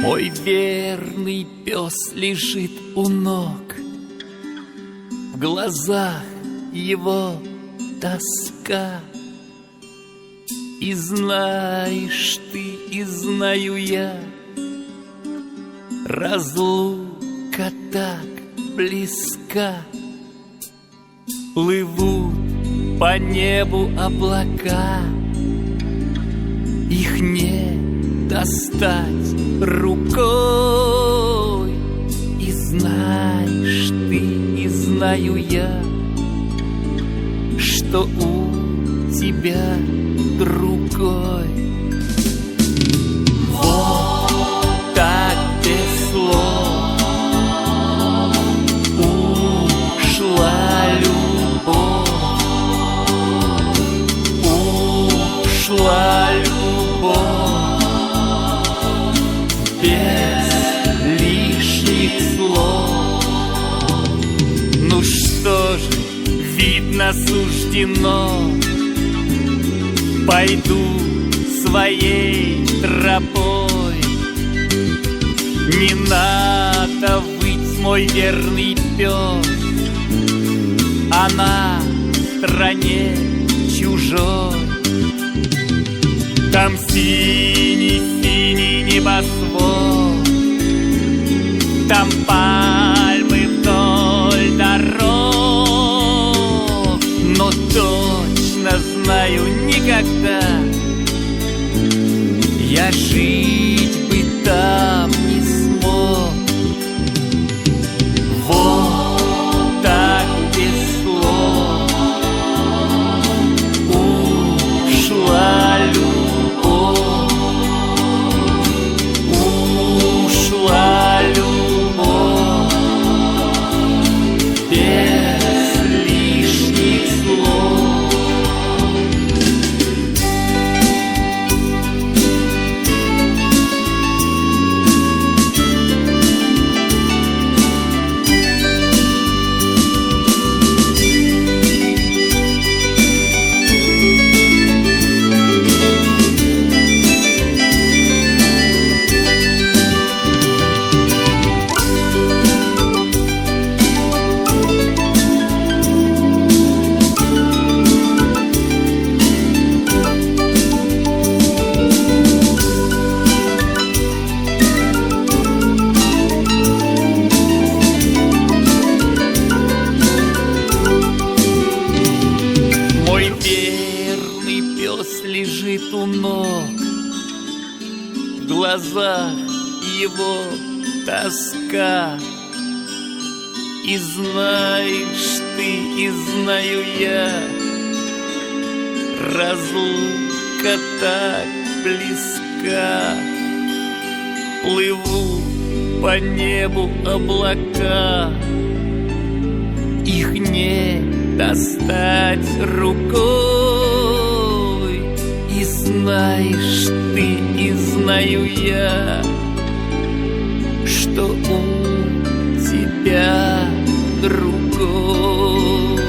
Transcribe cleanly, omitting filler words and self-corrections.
Мой верный пес лежит у ног, в глазах его тоска. И знаешь ты, и знаю я, разлука так близка. Плывут по небу облака, их не достать рукой. И знаешь ты, и знаю я, что у тебя другой. Вот так без слов ушла любовь, ушла любовь без лишних слов. Ну что же, видно, суждено, пойду своей тропой. Не надо выть, мой верный пес, а на стране чужой. Там синий-синий небосвод, там пальмы вдоль дорог. Но точно знаю, никогда я жить бы там не смог. Вот так без слов ушла любовь, ушла любовь без лишних слов. Верный пес лежит у ног, в глазах его тоска. И знаешь ты, и знаю я, разлука так близка. Плывут по небу облака, их не достать рукой. И знаешь ты, и знаю я, что у тебя другой.